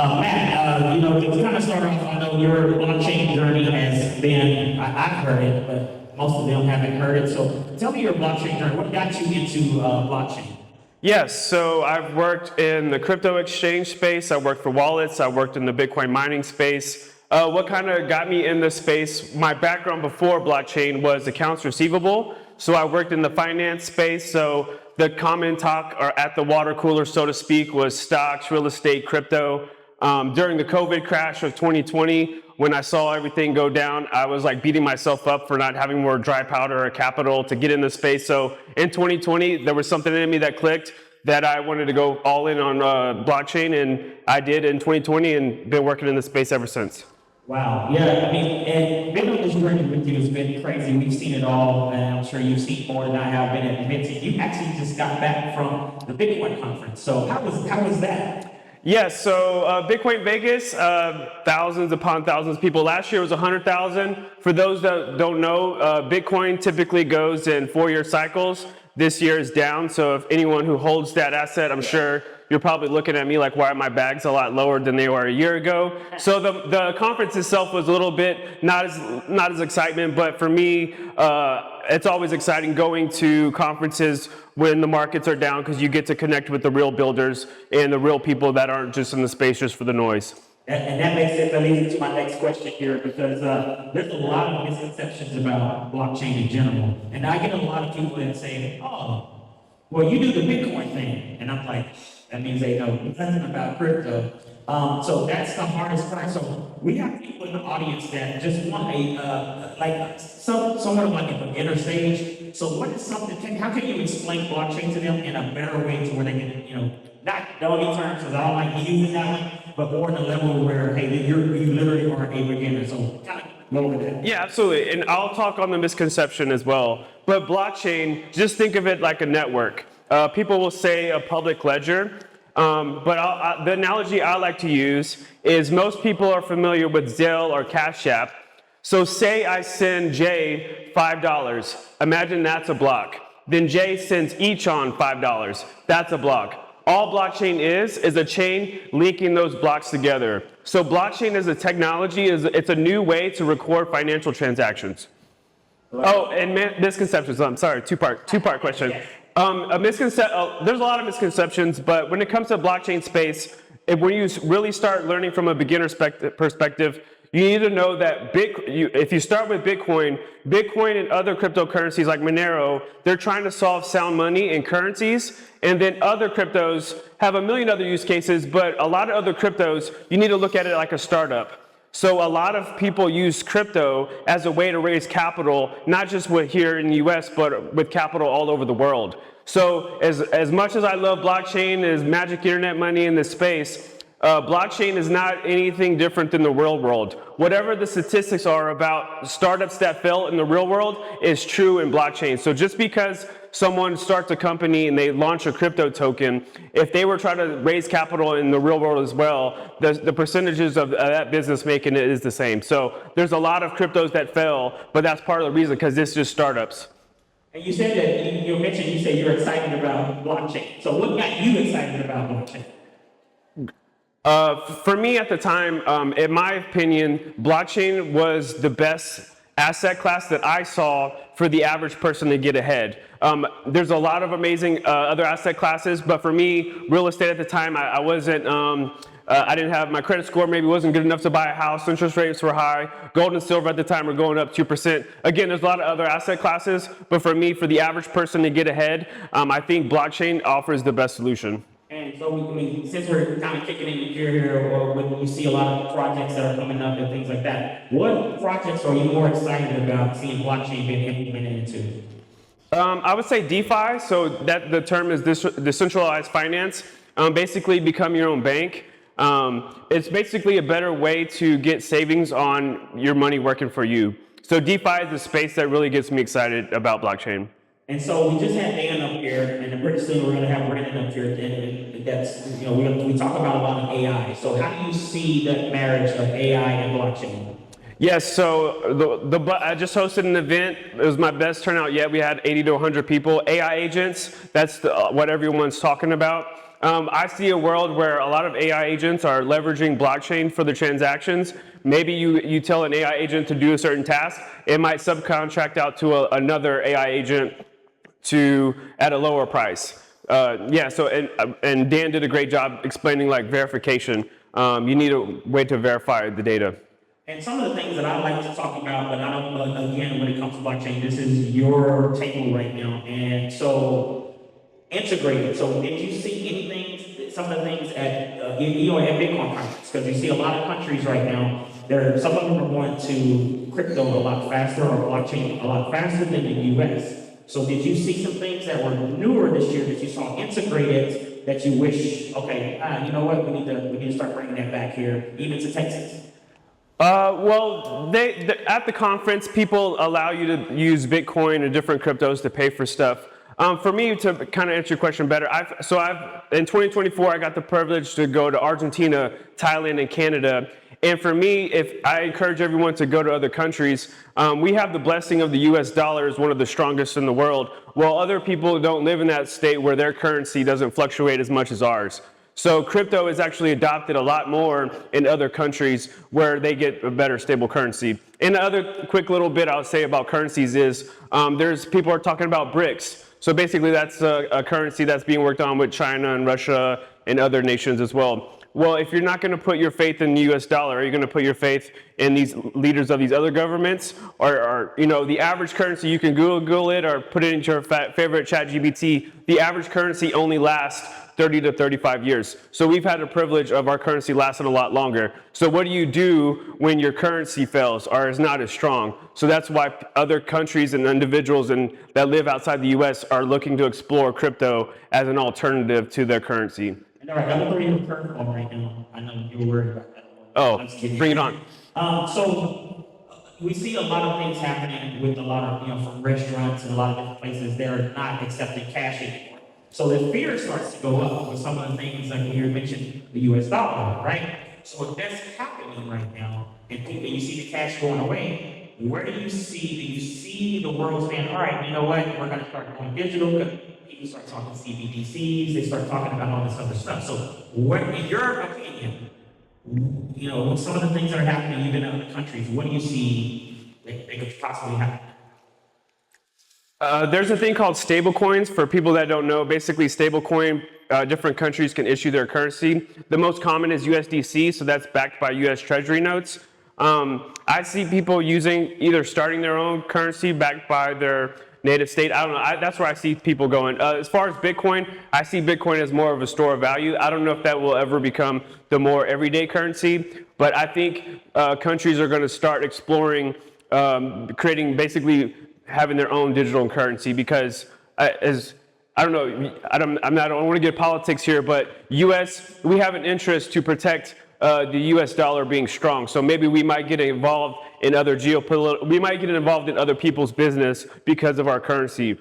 Matt, to kind of start off, I know your blockchain journey has been, I've heard it, but most of them haven't heard it. So tell me your blockchain journey. What got you into blockchain? Yes, so I've worked in the crypto exchange space, I worked for wallets, I worked in the Bitcoin mining space. What kind of got me in this space, my background before blockchain was accounts receivable. So I worked in the finance space, so the common talk or at the water cooler, so to speak, was stocks, real estate, crypto. During the COVID crash of 2020, when I saw everything go down, I was like beating myself up for not having more dry powder or capital to get in the space. So in 2020, there was something in me that clicked that I wanted to go all in on blockchain, and I did in 2020 and been working in the space ever since. Wow. Yeah. I mean, and being on this journey with you has been crazy. We've seen it all, and I'm sure you've seen more than I have been at Minty. You actually just got back from the Bitcoin conference. So how was that? Yes, so Bitcoin Vegas, thousands upon thousands of people. Last year was 100,000. For those that don't know, Bitcoin typically goes in 4-year cycles. This year is down, so if anyone who holds that asset, I'm sure you're probably looking at me like, why are my bags a lot lower than they were a year ago? So the conference itself was a little bit not as excitement, but for me, it's always exciting going to conferences when the markets are down because you get to connect with the real builders and the real people that aren't just in the space just for the noise. And that makes it leads to my next question here because there's a lot of misconceptions about blockchain in general. And I get a lot of people that say, oh, well, you do the Bitcoin thing. And I'm like, that means they know nothing about crypto. So that's the hardest part. So we have people in the audience that just want somewhat like a beginner stage. So what is something, how can you explain blockchain to them in a better way to where they can, not doggy terms, because I don't like using that one, but more in the level where, hey, you literally are a beginner. So kind of go over that. Yeah, absolutely. And I'll talk on the misconception as well. But blockchain, just think of it like a network. People will say a public ledger. But the analogy I like to use is most people are familiar with Zelle or Cash App. So say I send Jay $5. Imagine that's a block. Then Jay sends Echon $5. That's a block. All blockchain is a chain linking those blocks together. So blockchain as a technology, it's a new way to record financial transactions. Oh, and misconceptions. I'm sorry, two-part question. There's a lot of misconceptions, but when it comes to blockchain space, when you really start learning from a beginner perspective, you need to know that if you start with Bitcoin and other cryptocurrencies like Monero, they're trying to solve sound money and currencies, and then other cryptos have a million other use cases, but a lot of other cryptos, you need to look at it like a startup. So a lot of people use crypto as a way to raise capital, not just here in the US, but with capital all over the world. So as much as I love blockchain, as magic internet money in this space, blockchain is not anything different than the real world. Whatever the statistics are about startups that fail in the real world is true in blockchain. So just because someone starts a company and they launch a crypto token, if they were trying to raise capital in the real world as well, the percentages of that business making it is the same. So there's a lot of cryptos that fail, but that's part of the reason because it's just startups. And you said that you mentioned you're excited about blockchain. So what got you excited about blockchain? For me at the time, in my opinion, blockchain was the best asset class that I saw for the average person to get ahead. There's a lot of amazing other asset classes, but for me, real estate at the time, I wasn't, I didn't have, my credit score maybe wasn't good enough to buy a house, interest rates were high, gold and silver at the time were going up 2%. Again, there's a lot of other asset classes, but for me, for the average person to get ahead, I think blockchain offers the best solution. And so, since we're kind of kicking in the gear here, or when you see a lot of projects that are coming up and things like that, what projects are you more excited about seeing blockchain being implemented into? I would say DeFi, so that the term is decentralized finance. Basically become your own bank. It's basically a better way to get savings on your money working for you. So DeFi is the space that really gets me excited about blockchain. And so we just had Dan up here, and then pretty soon we're going to have Brandon up here. And that's, we talk about a lot of AI. So how do you see that marriage of AI and blockchain? Yes, so I just hosted an event. It was my best turnout yet. We had 80 to 100 people. AI agents, that's what everyone's talking about. I see a world where a lot of AI agents are leveraging blockchain for their transactions. Maybe you tell an AI agent to do a certain task, it might subcontract out to another AI agent at a lower price. Yeah, so and Dan did a great job explaining like verification. You need a way to verify the data. And some of the things that I like to talk about, but I don't, again, when it comes to blockchain, this is your table right now. And so, integrated. So, did you see anything, some of the things at, at Bitcoin conference? Because you see a lot of countries right now, some of them are going to crypto a lot faster or blockchain a lot faster than the US. So, did you see some things that were newer this year that you saw integrated that you wish, okay, you know what, we need to start bringing that back here, even to Texas? Well, at the conference, people allow you to use Bitcoin and different cryptos to pay for stuff. For me, to kind of answer your question better, in 2024, I got the privilege to go to Argentina, Thailand, and Canada. And for me, I encourage everyone to go to other countries. We have the blessing of the US dollar as one of the strongest in the world, while other people don't live in that state where their currency doesn't fluctuate as much as ours. So crypto is actually adopted a lot more in other countries where they get a better stable currency. And the other quick little bit I'll say about currencies is people are talking about BRICS. So basically that's a currency that's being worked on with China and Russia and other nations as well. Well, if you're not going to put your faith in the US dollar, are you going to put your faith in these leaders of these other governments? Or the average currency, you can Google it or put it into your favorite ChatGPT. The average currency only lasts 30 to 35 years. So we've had the privilege of our currency lasting a lot longer. So what do you do when your currency fails or is not as strong? So that's why other countries and individuals that live outside the US are looking to explore crypto as an alternative to their currency. All right, I'm going to bring you a curveball right now. I know you're worried about that. Oh, bring it on. So we see a lot of things happening with a lot of, from restaurants and a lot of different places, they're not accepting cash anymore. So the fear starts to go up with some of the things like you mentioned, the US dollar, right? So if that's happening right now, and you see the cash going away, where do you see the world saying, all right, you know what, we're going to start going digital, because people start talking CBDCs, they start talking about all this other stuff. So what, in your opinion, with some of the things that are happening even in other countries, what do you see that could possibly happen? There's a thing called stablecoins. For people that don't know, basically stablecoin, different countries can issue their currency. The most common is USDC, so that's backed by US Treasury notes. I see people either starting their own currency backed by their native state. I don't know. That's where I see people going. As far as Bitcoin, I see Bitcoin as more of a store of value. I don't know if that will ever become the more everyday currency, but I think countries are going to start exploring having their own digital currency because I don't want to get politics here, but we have an interest to protect the US dollar being strong. So maybe we might get involved in we might get involved in other people's business because of our currency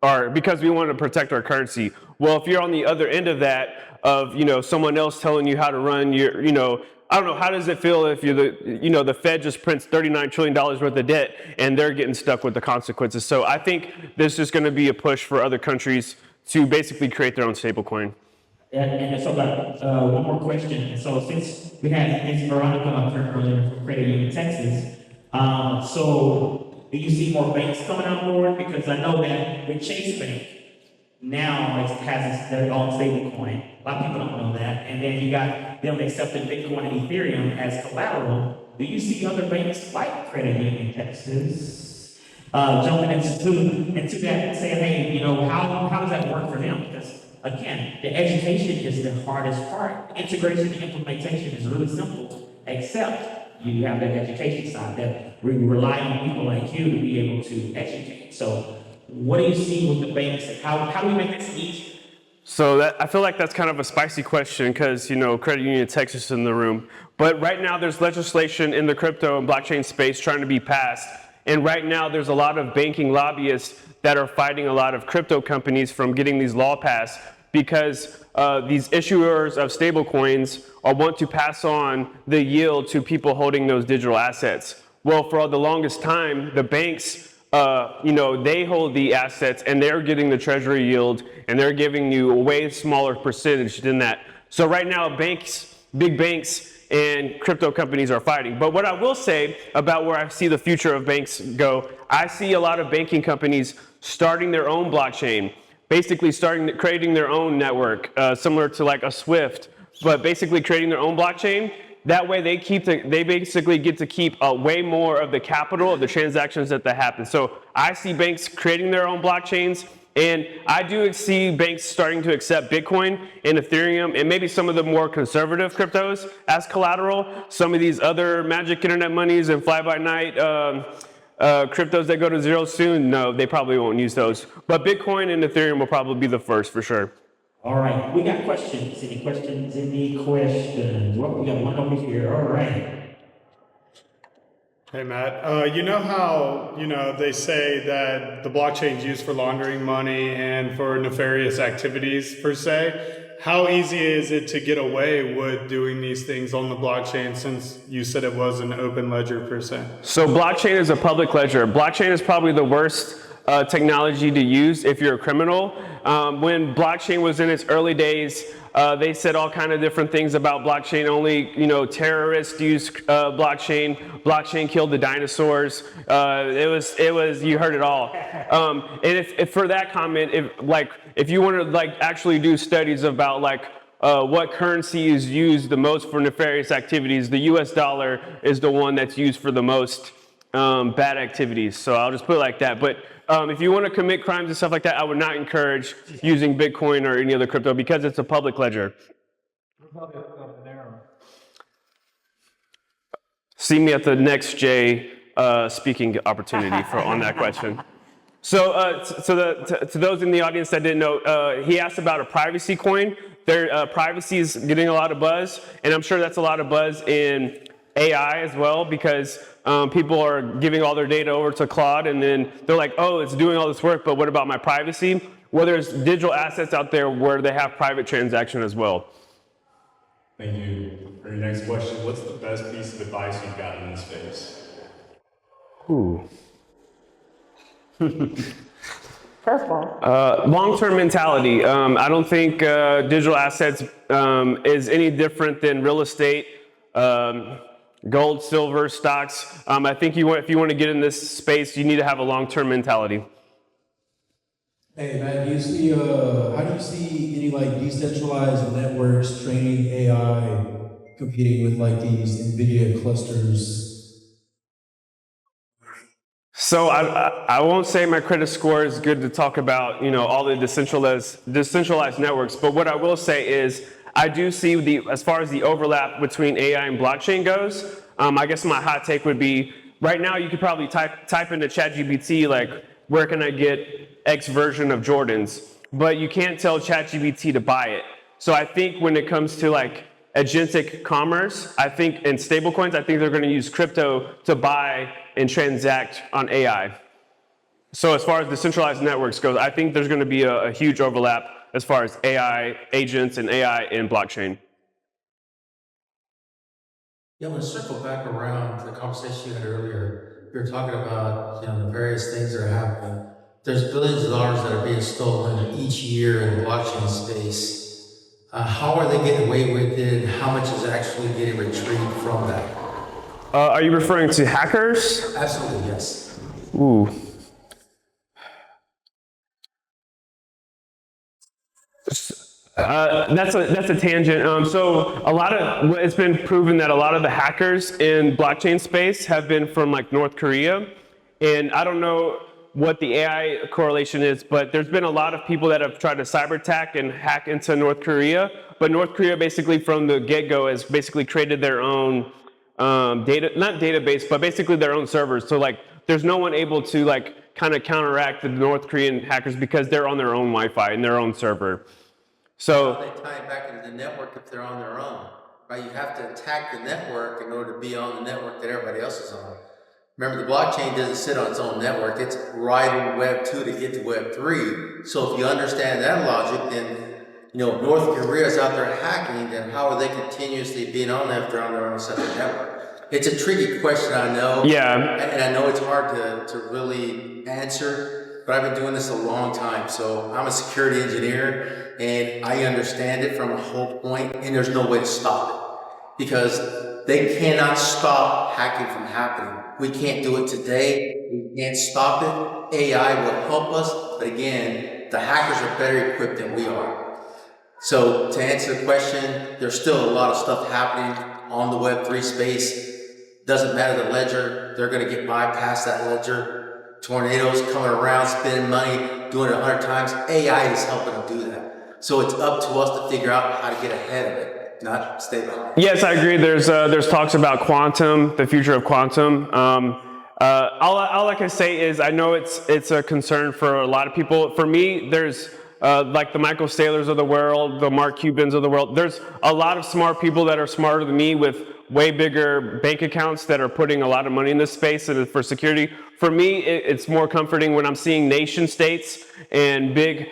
or because we want to protect our currency. Well, if you're on the other end of that, of, someone else telling you how to run your, I don't know, how does it feel if you're the Fed just prints $39 trillion worth of debt and they're getting stuck with the consequences. So I think there's just going to be a push for other countries to basically create their own stablecoin. And so one more question. So since we had Ms. Veronica up here earlier from Credit Union Texas, so do you see more banks coming on board? Because I know that with Chase Bank, now has their own stablecoin. A lot of people don't know that. And then you got them accepting Bitcoin and Ethereum as collateral. Do you see other banks like Credit Union Texas jumping into that and saying, hey, how does that work for them? Because again, the education is the hardest part. Integration and implementation is really simple, except you have that education side that we rely on people like you to be able to educate. So what do you see with the banks? How do we make this easy? So I feel like that's kind of a spicy question because, Credit Union Texas is in the room. But right now there's legislation in the crypto and blockchain space trying to be passed. And right now there's a lot of banking lobbyists that are fighting a lot of crypto companies from getting these laws passed because these issuers of stablecoins want to pass on the yield to people holding those digital assets. Well, for the longest time, the banks they hold the assets and they're getting the treasury yield and they're giving you a way smaller percentage than that. So right now, big banks and crypto companies are fighting. But what I will say about where I see the future of banks go, I see a lot of banking companies starting their own blockchain, basically creating their own network, similar to like a Swift, but basically creating their own blockchain. That way they basically get to keep way more of the capital of the transactions that happen. So I see banks creating their own blockchains, and I do see banks starting to accept Bitcoin and Ethereum and maybe some of the more conservative cryptos as collateral. Some of these other magic internet monies and fly-by-night cryptos that go to zero soon, no, they probably won't use those. But Bitcoin and Ethereum will probably be the first for sure. All right, we got questions. Any questions? Any questions? Well, we got one over here. All right. Hey, Matt. You know how, they say that the blockchain is used for laundering money and for nefarious activities, per se. How easy is it to get away with doing these things on the blockchain, since you said it was an open ledger, per se? So blockchain is a public ledger. Blockchain is probably the worst technology to use if you're a criminal. When blockchain was in its early days, they said all kind of different things about blockchain. Only, terrorists use blockchain. Blockchain killed the dinosaurs. It was, you heard it all. And if for that comment, if you want to actually do studies about what currency is used the most for nefarious activities, the US dollar is the one that's used for the most bad activities. So I'll just put it like that. But if you want to commit crimes and stuff like that, I would not encourage using Bitcoin or any other crypto because it's a public ledger. See me at the next J speaking opportunity on that question. So, to those in the audience that didn't know, he asked about a privacy coin. Privacy is getting a lot of buzz, and I'm sure that's a lot of buzz in AI as well, because people are giving all their data over to Claude, and then they're like, oh, it's doing all this work, but what about my privacy? Well, there's digital assets out there where they have private transaction as well. Thank you. For your next question, what's the best piece of advice you've gotten in this space? Ooh. Long-term mentality. I don't think digital assets is any different than real estate, gold, silver, stocks. I think if you want to get in this space, you need to have a long-term mentality. Hey man, do you see how do you see any decentralized networks training AI competing with these NVIDIA clusters? So I won't say my credit score is good to talk about all the decentralized networks, but what I will say is I do see as far as the overlap between AI and blockchain goes. I guess my hot take would be right now you could probably type into ChatGPT where can I get X version of Jordans, but you can't tell ChatGPT to buy it. So I think when it comes to agentic commerce, I think in stablecoins, I think they're going to use crypto to buy and transact on AI. So as far as decentralized networks goes, I think there's going to be a huge overlap as far as AI agents and AI and blockchain. Yeah, I'm going to circle back around to the conversation you had earlier. You were talking about the various things that are happening. There's billions of dollars that are being stolen each year in the blockchain space. How are they getting away with it? How much is actually getting retrieved from that? Are you referring to hackers? Absolutely, yes. Ooh. That's a tangent. So it's been proven that a lot of the hackers in blockchain space have been from North Korea, and I don't know what the AI correlation is, but there's been a lot of people that have tried to cyber attack and hack into North Korea. But North Korea basically from the get-go has basically created their own not database, but basically their own servers. So there's no one able to kind of counteract the North Korean hackers because they're on their own Wi-Fi and their own server. So how they tie it back into the network if they're on their own, right? You have to attack the network in order to be on the network that everybody else is on. Remember, the blockchain doesn't sit on its own network. It's riding Web 2 to get to Web 3. So if you understand that logic, then North Korea is out there hacking, then how are they continuously being on there if they're on their own separate network? It's a tricky question, I know. Yeah. And I know it's hard to really answer, but I've been doing this a long time. So I'm a security engineer and I understand it from a whole point, and there's no way to stop it because they cannot stop hacking from happening. We can't do it today. We can't stop it. AI will help us, but again, the hackers are better equipped than we are. So to answer the question, there's still a lot of stuff happening on the Web3 space. Doesn't matter the ledger, they're going to get bypassed that ledger. Tornadoes coming around, spending money, doing it 100 times. AI is helping them do that. So it's up to us to figure out how to get ahead of it, not stay behind. Yes, I agree. There's talks about quantum, the future of quantum. All I can say is I know it's a concern for a lot of people. For me, there's like the Michael Saylors of the world, the Mark Cubans of the world. There's a lot of smart people that are smarter than me with way bigger bank accounts that are putting a lot of money in this space and for security. For me, it's more comforting when I'm seeing nation states and big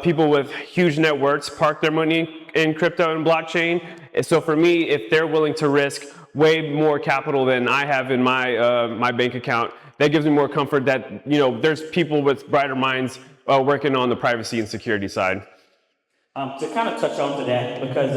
people with huge net worths park their money in crypto and blockchain. And so for me, if they're willing to risk way more capital than I have in my bank account, that gives me more comfort that, you know, there's people with brighter minds working on the privacy and security side. To kind of touch on to that, because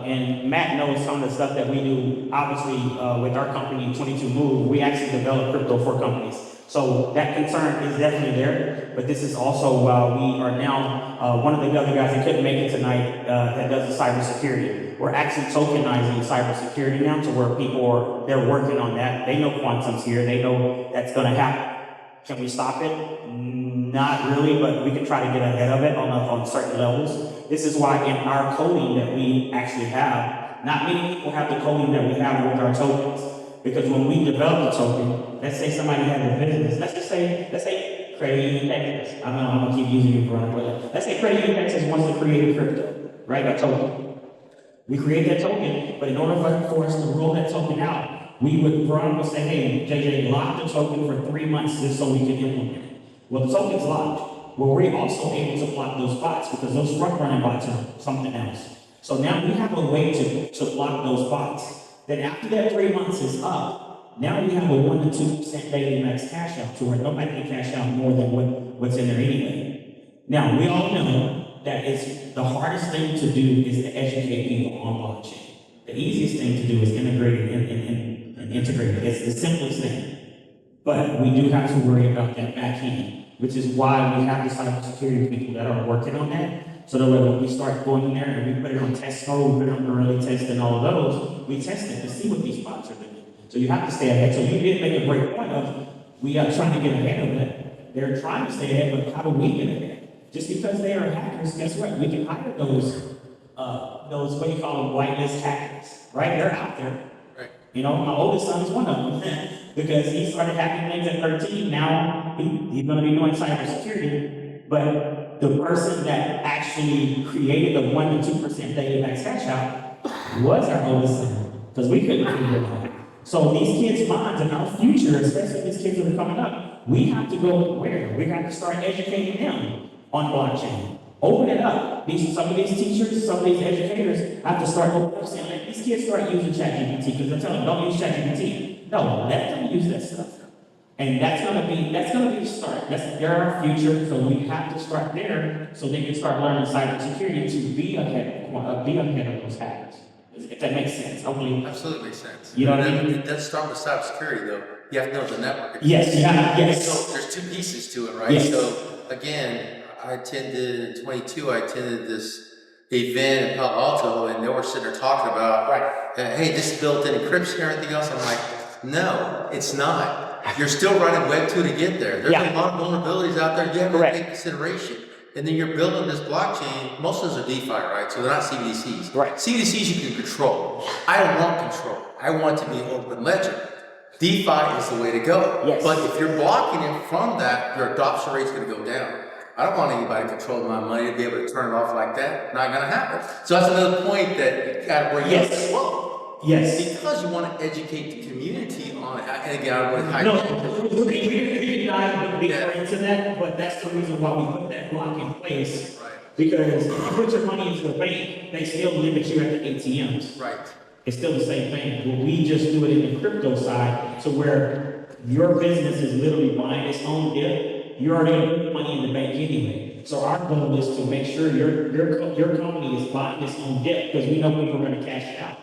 and Matt knows some of the stuff that we do. Obviously, with our company 22 Move, we actually develop crypto for companies. So that concern is definitely there. But this is also we are now one of the other guys that couldn't make it tonight that does the cybersecurity. We're actually tokenizing cybersecurity now to where people they're working on that. They know quantum's here. They know that's going to happen. Can we stop it? Not really, but we can try to get ahead of it on certain levels. This is why in our coding that we actually have, not many people have the coding that we have with our tokens. Because when we develop a token, let's say somebody has a business, let's say Credit Union Texas. I'm gonna keep using you for but let's say Credit Union Texas wants to create a crypto, right? A token. We create that token, but in order for us to roll that token out, Veron would say, hey, JJ, lock the token for 3 months just so we can implement it. Well, the token's locked. Well, we're also able to block those bots because those front-running bots are something else. So now we have a way to block those bots. Then after that 3 months is up, now we have a 1 to 2% daily max cash out to where nobody can cash out more than what's in there anyway. Now, we all know that it's the hardest thing to do is to educate people on blockchain. The easiest thing to do is integrate it and integrate it. It's the simplest thing. But we do have to worry about that back end, which is why we have the cybersecurity people that are working on that. So that when we start going in there and we put it on test mode, we put it on early test and all of those, we test it to see what these bots are doing. So you have to stay ahead. So you did make a great point of, we are trying to get ahead of it. They're trying to stay ahead, but how do we get ahead? Just because they are hackers, guess what? We can hire those, what do you call them, whitelist hackers, right? They're out there. Right. You know, my oldest son is one of them because he started hacking things at 13. Now he's going to be doing cybersecurity, but the person that actually created the 1 to 2% daily max cash out was our oldest son because we couldn't figure it out. So these kids' minds and our future, especially these kids that are coming up, we have to go where? We got to start educating them on blockchain. Open it up. Some of these teachers, some of these educators have to start opening up saying, let these kids start using ChatGPT because they're telling them, don't use ChatGPT. No, let them use that stuff. And that's gonna be the start. They're our future, so we have to start there so they can start learning cybersecurity to be ahead of those hackers. If that makes sense. Hopefully. Absolutely makes sense. You know what I mean? Let's start with cybersecurity though. You have to know the network. Yes, yes. So there's two pieces to it, right? Yes. So again, I attended in 22, I attended this event in Palo Alto and they were sitting there talking about, hey, this is built in encryption and everything else. I'm like, no, it's not. You're still running Web 2 to get there. There's a lot of vulnerabilities out there you have to take consideration. And then you're building this blockchain. Most of those are DeFi, right? So they're not CBDCs. Right. CBDCs you can control. I don't want control. I want to be open ledger. DeFi is the way to go. Yes. But if you're blocking it from that, your adoption rate's going to go down. I don't want anybody controlling my money to be able to turn it off like that. Not going to happen. So that's another point that you got to bring up as well. Yes. Because you want to educate the community on it. And again, I want to No, we can dive deeper into that, but that's the reason why we put that block in place. Right. Because if you put your money into the bank, they still limit you at the ATMs. Right. It's still the same thing, but we just do it in the crypto side, to where your business is literally buying its own dip. You're already gonna put money in the bank anyway. So our goal is to make sure your company is buying its own dip, because we know people are gonna cash it out.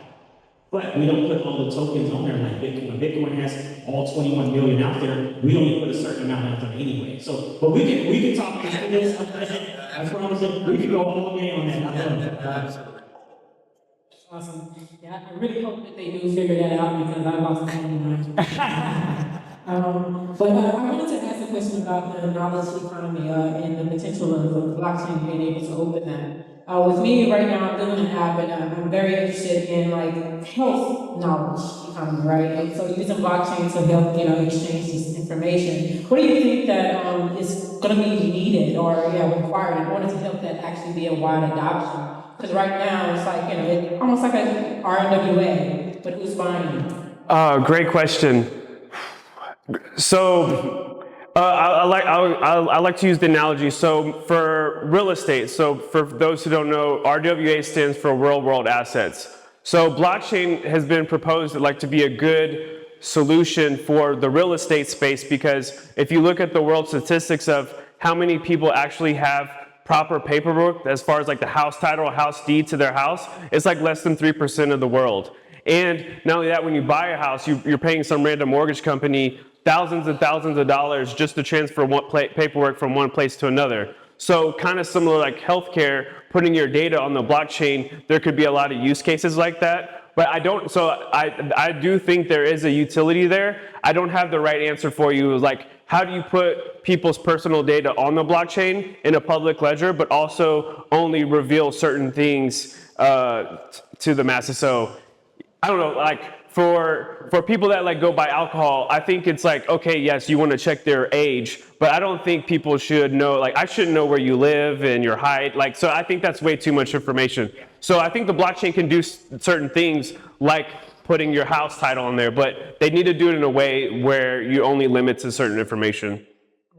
But we don't put all the tokens on there like Bitcoin. Bitcoin has all 21 million out there. We only put a certain amount out there anyway. So, but we can talk after this. I promise you, we can go all day on that. I love it. Awesome. Yeah, I really hope that they do figure that out because I lost my mind. But I wanted to ask a question about the knowledge economy and the potential of blockchain being able to open that. With me right now, I'm doing an app and I'm very interested in like health knowledge economy, right? And so using blockchain to help, exchange this information. What do you think that is going to be needed or required in order to help that actually be a wide adoption? Because right now it's like, it's almost like an RWA, but who's buying it? Great question. So I like to use the analogy. So for real estate, so for those who don't know, RWA stands for real world assets. So blockchain has been proposed to be a good solution for the real estate space, because if you look at the world statistics of how many people actually have proper paperwork as far as the house title, house deed to their house, it's less than 3% of the world. And not only that, when you buy a house, you're paying some random mortgage company thousands and thousands of dollars just to transfer paperwork from one place to another. So kind of similar like healthcare, putting your data on the blockchain, there could be a lot of use cases like that. But I do think there is a utility there. I don't have the right answer for you. How do you put people's personal data on the blockchain in a public ledger, but also only reveal certain things to the masses? So I don't know, for people that go buy alcohol, I think it's okay, yes, you want to check their age, but I don't think people should know, I shouldn't know where you live and your height. So I think that's way too much information. So I think the blockchain can do certain things like putting your house title on there, but they need to do it in a way where you only limit to certain information.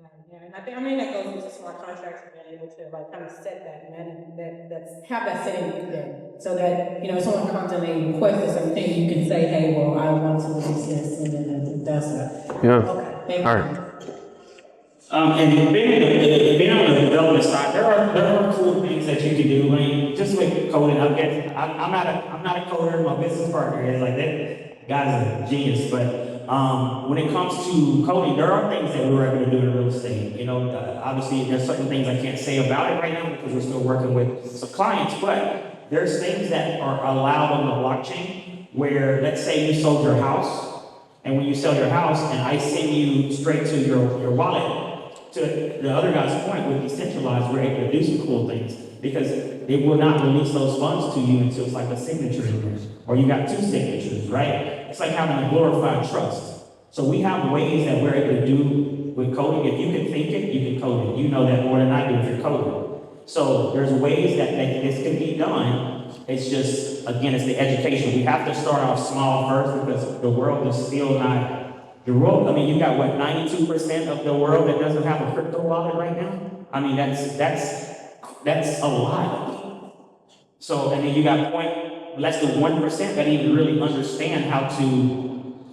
Yeah, and I think that goes into smart contracts and being able to kind of set that have that setting there, so that if someone comes and they request a certain thing, you can say, hey, well, I want to release this, and then that's it. Yeah. Okay, thank you. All right. And being on the development side, there are cool things that you can do. Just with coding, I guess I'm not a coder. My business partner is that guy's a genius. But when it comes to coding, there are things that we're able to do in real estate. Obviously there's certain things I can't say about it right now because we're still working with some clients. But there's things that are allowed on the blockchain where, let's say you sold your house, and when you sell your house, and I send you straight to your wallet. To the other guy's point, with decentralized, we're able to do some cool things because they will not release those funds to you until it's a signature in there, or you got two signatures, right? It's like having a glorified trust. So we have ways that we're able to do with coding. If you can think it, you can code it. You know that more than I do if you're coding. So there's ways that this can be done. It's just, again, it's the education. We have to start off small first because the world is still not. The world, you got 92% of the world that doesn't have a crypto wallet right now? That's a lot. So, and then you got less than 1% that even really understand how to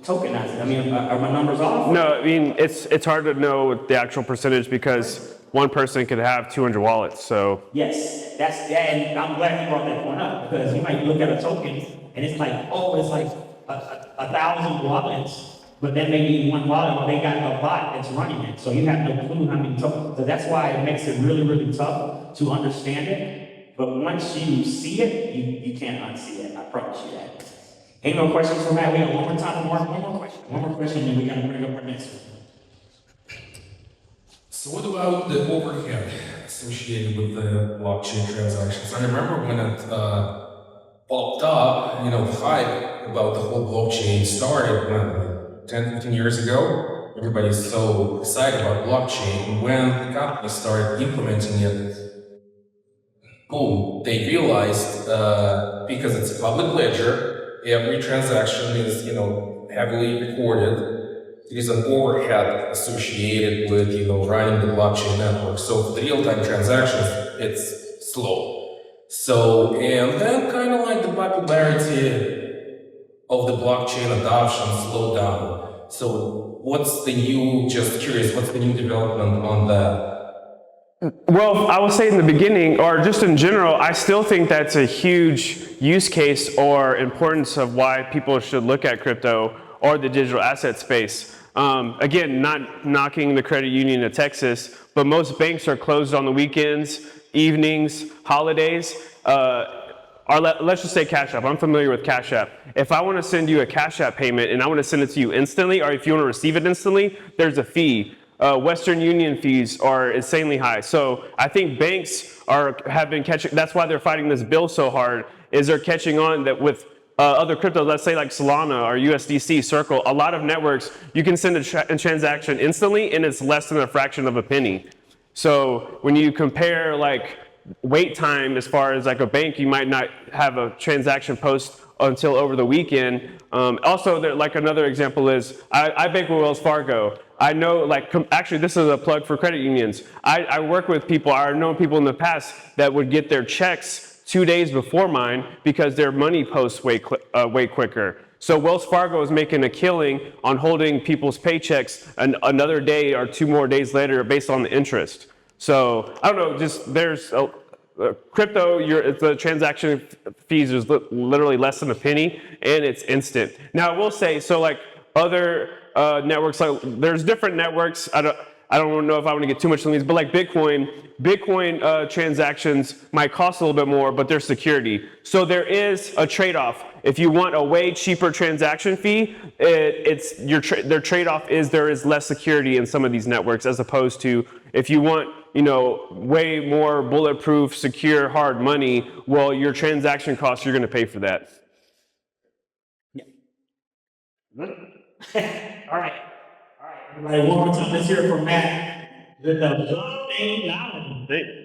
tokenize it. Are my numbers off? No, it's hard to know the actual percentage because one person could have 200 wallets, so. Yes, and I'm glad you brought that point up because you might look at a token and it's it's 1,000 wallets. But then they need one wallet, or they got a bot that's running it. So you have no clue how many tokens. So that's why it makes it really, really tough to understand it. But once you see it, you can't unsee it. I promise you that. Any more questions for Matt? We have one more time for Mark. One more question, and we got to bring up our next one. So what about the overhead associated with the blockchain transactions? I remember when it popped up, hype about the whole blockchain started 10, 15 years ago. Everybody's so excited about blockchain. When the company started implementing it, they realized because it's a public ledger, every transaction is heavily recorded. There is an overhead associated with running the blockchain network. So for the real-time transactions, it's slow. So and then kind of the popularity of the blockchain adoption slowed down. So what's the new, just curious, what's the new development on that? Well, I will say in the beginning, or just in general, I still think that's a huge use case or importance of why people should look at crypto or the digital asset space. Again, not knocking the credit union of Texas, but most banks are closed on the weekends, evenings, holidays. Let's just say Cash App. I'm familiar with Cash App. If I want to send you a Cash App payment and I want to send it to you instantly, or if you want to receive it instantly, there's a fee. Western Union fees are insanely high. So I think banks have been catching, that's why they're fighting this bill so hard, is they're catching on that with other cryptos, let's say like Solana or USDC, Circle, a lot of networks, you can send a transaction instantly and it's less than a fraction of a penny. So when you compare like wait time as far as like a bank, you might not have a transaction post until over the weekend. Also, like another example is, I bank with Wells Fargo. I know, like, actually, this is a plug for credit unions. I work with people, I've known people in the past that would get their checks 2 days before mine because their money posts way quicker. So Wells Fargo is making a killing on holding people's paychecks another day or 2 more days later based on the interest. So I don't know, just there's crypto, the transaction fees is literally less than a penny and it's instant. Now I will say, so like other networks, like there's different networks. I don't know if I want to get too much into these, but like Bitcoin transactions might cost a little bit more, but there's security. So there is a trade-off. If you want a way cheaper transaction fee, their trade-off is there is less security in some of these networks, as opposed to if you want, way more bulletproof, secure, hard money, well, your transaction costs, you're going to pay for that. Yeah. All right. Everybody, one more time. Let's hear it from Matt. With the blockchain knowledge.